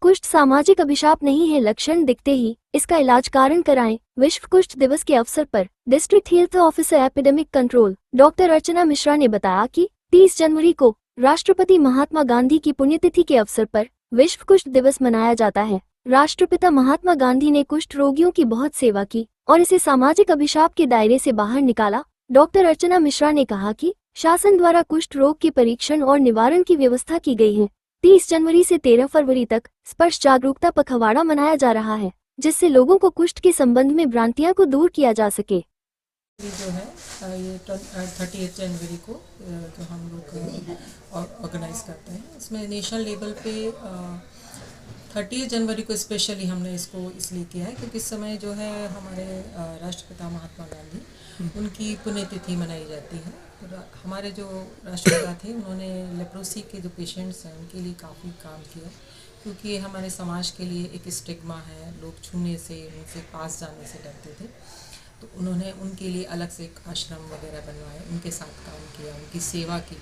कुष्ठ सामाजिक अभिशाप नहीं है, लक्षण दिखते ही इसका इलाज कारण कराएं। विश्व कुष्ठ दिवस के अवसर पर district health officer epidemic control doctor Archana Mishra ने बताया कि 30 जनवरी को राष्ट्रपति महात्मा गांधी की पुण्यतिथि के अवसर पर विश्व कुष्ठ दिवस मनाया जाता है। राष्ट्रपिता महात्मा गांधी ने कुष्ठ रोगियों की बहुत सेवा की और इसे सामाजिक अभिशाप के दायरे से बाहर निकाला। डॉक्टर अर्चना मिश्रा ने कहा कि शासन द्वारा कुष्ठ रोग के परीक्षण और निवारण की व्यवस्था की गई है। 30 जनवरी से 13 फरवरी तक स्पर्श जागरूकता पखवाड़ा मनाया जा रहा है, जिससे लोगों को कुष्ठ के संबंध में भ्रांतियां को दूर किया जा सके। जो है ये 30 जनवरी को जो हम लोग ऑर्गेनाइज करते हैं, इसमें नेशनल लेवल पे 30 जनवरी को स्पेशली हमने इसको इसलिए किया है क्योंकि इस समय जो है हमारे राष्ट्रपिता महात्मा गांधी उनकी पुण्यतिथि मनाई जाती है। तो हमारे जो राष्ट्रपिता थे उन्होंने लेप्रोसी के जो पेशेंट्स हैं उनके लिए काफ़ी काम किया, क्योंकि हमारे समाज के लिए एक स्टिग्मा है, लोग छूने से उनसे पास जाने से डरते थे। तो उन्होंने उनके लिए अलग से एक आश्रम वगैरह बनवाए, उनके साथ काम किया, उनकी सेवा की।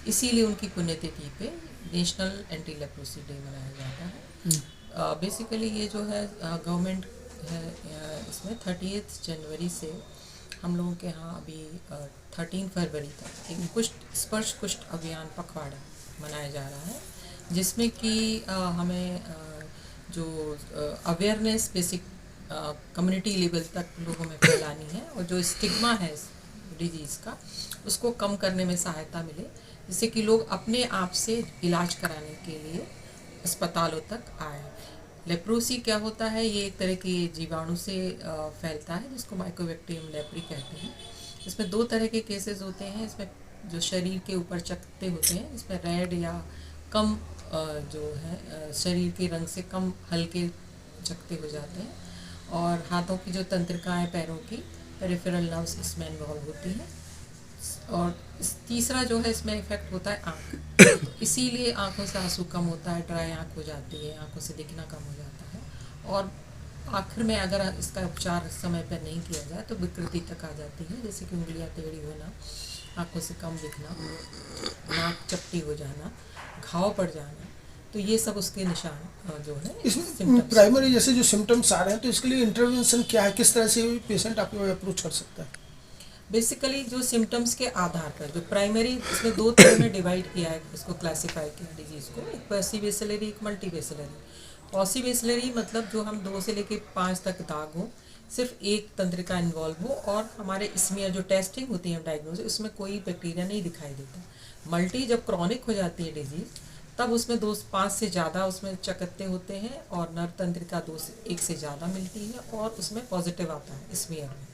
इसीलिए उनकी पुण्यतिथि पे नेशनल एंटी लेप्रोसी डे मनाया जाता है। बेसिकली ये जो है गवर्नमेंट है, इसमें 30 जनवरी से हम लोगों के यहाँ अभी 13 फरवरी तक एक कुष्ठ स्पर्श कुष्ठ अभियान पखवाड़ा मनाया जा रहा है, जिसमें कि हमें जो अवेयरनेस बेसिक कम्युनिटी लेवल तक लोगों में फैलानी है और जो स्टिग्मा है इस डिजीज़ का उसको कम करने में सहायता मिले, जिससे कि लोग अपने आप से इलाज कराने के लिए अस्पतालों तक आए। लेप्रोसी क्या होता है? ये एक तरह के जीवाणु से फैलता है जिसको माइकोबैक्टीरियम लेप्री कहते हैं। इसमें 2 तरह के केसेस होते हैं। इसमें जो शरीर के ऊपर चकत्ते होते हैं, इसमें रेड या कम जो है शरीर के रंग से कम हल्के चकत्ते हो जाते हैं, और हाथों की जो तंत्रिकाएं, पैरों की पेरिफेरल नर्व्स इसमें इन्वॉल्व होती हैं। और तीसरा जो है इसमें इफेक्ट होता है आँख, इसीलिए आँखों से आंसू कम होता है, ड्राई आँख हो जाती है, आँखों से दिखना कम हो जाता है, और आखिर में अगर इसका उपचार समय पर नहीं किया जाए तो विकृति तक आ जाती है, जैसे कि उंगलियां टेढ़ी होना, आँखों से कम दिखना, नाक चपटी हो जाना, घाव पड़ जाना। तो ये सब उसके निशान जो है इसमें प्राइमरी जैसे जो सिम्टम्स आ रहे हैं, तो इसके लिए इंटरवेंशन क्या है, किस तरह से पेशेंट आपको अप्रोच कर सकता है? बेसिकली जो सिम्टम्स के आधार पर जो प्राइमरी, इसमें 2 तरह में डिवाइड किया है, इसको क्लासीफाई किया डिजीज़ को, एक पैसिवेसिलरी, एक मल्टीवेसिलरी। पॉसिवेसिलरी मतलब जो हम 2 से लेकर 5 तक दाग हो, सिर्फ एक तंत्रिका इन्वॉल्व हो और हमारे इसमें जो टेस्टिंग होती है डायग्नोसिस, उसमें कोई बैक्टीरिया नहीं दिखाई देता। मल्टी जब क्रॉनिक हो जाती है डिजीज़, तब उसमें 5 से ज़्यादा उसमें चकत्ते होते हैं और नर तंत्रिका 2 से 1 से ज़्यादा मिलती है और उसमें पॉजिटिव आता है स्मीयर में,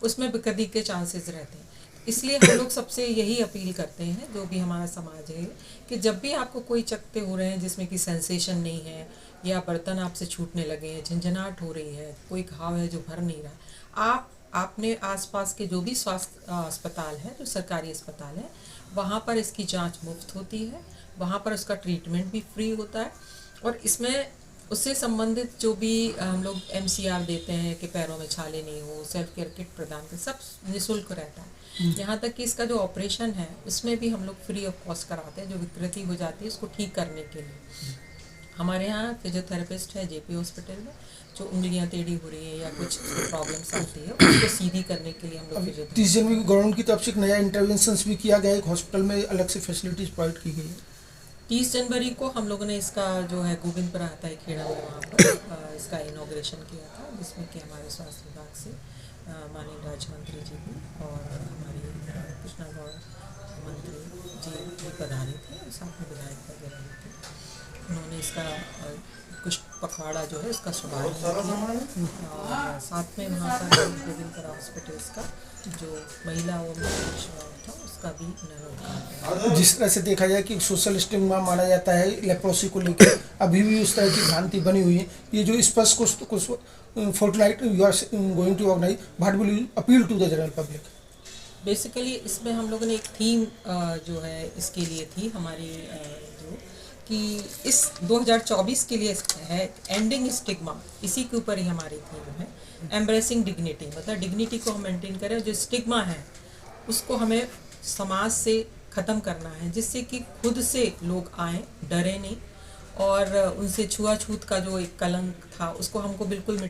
उसमें विकृति के चांसेस रहते हैं। इसलिए हम लोग सबसे यही अपील करते हैं, जो भी हमारा समाज है, कि जब भी आपको कोई चकत्ते हो रहे हैं जिसमें कि सेंसेशन नहीं है, या बर्तन आपसे छूटने लगे हैं, झंझनाहट हो रही है, कोई घाव है जो भर नहीं रहा, आपने आसपास के जो भी स्वास्थ्य अस्पताल हैं, जो सरकारी अस्पताल हैं, वहाँ पर इसकी जांच मुफ्त होती है, वहाँ पर उसका ट्रीटमेंट भी फ्री होता है। और इसमें उससे संबंधित जो भी हम लोग MCR देते हैं कि पैरों में छाले नहीं हो, सेल्फ केयर किट प्रदान कर, सब निःशुल्क रहता है। यहाँ तक कि इसका जो ऑपरेशन है उसमें भी हम लोग फ्री ऑफ कॉस्ट कराते हैं, जो विकृति हो जाती है उसको ठीक करने के लिए। हमारे यहाँ फिजियोथेरेपिस्ट है JP हॉस्पिटल में, जो उंगलियाँ टेढ़ी हो रही है या कुछ प्रॉब्लम्स आती है उसको सीधी करने के लिए हम लोग फिजियोथेरेपी। 30 जनवरी को गवर्नमेंट की तरफ से एक नया इंटरवेंशन भी किया गया है, एक हॉस्पिटल में अलग से फैसिलिटीज प्रोवाइड की गई है। 30 जनवरी को हम लोगों ने इसका जो है गोविंदपुरा आता है खेड़ा में, वहाँ पर इसका इनॉग्रेशन किया था, जिसमें कि हमारे स्वास्थ्य विभाग से माननीय राज्य मंत्री जी भी और हमारी कृष्णा गौड़ मंत्री जी पधारे थे, साथ में विधायक वगैरह भी थे। उन्होंने इसका कुछ पखवाड़ा जो है इसका शुभारंभ किया, और साथ में वहाँ पर गोविंदपुरा हॉस्पिटल्स का जो महिला और था उसका भी उन्होंने। जिस तरह से देखा जाए कि सोशल स्टिग्मा माना जाता है लेप्रोसी को लेकर, अभी भी उस तरह की भ्रांति बनी हुई है। ये जो स्पर्श कुछ fortnight you are going to organise, what will you appeal to the general public? Basically इसमें हम लोगों ने एक थीम जो है इसके लिए थी हमारी, जो कि इस 2024 के लिए है एंडिंग स्टिग्मा, इसी के ऊपर ही हमारी थीम है। एम्ब्रेसिंग डिग्निटी, मतलब डिग्निटी को हम मेंटेन करें, जो स्टिग्मा है उसको हमें समाज से ख़त्म करना है, जिससे कि खुद से लोग आएँ, डरे नहीं और उनसे छुआछूत का जो एक कलंक था उसको हमको बिल्कुल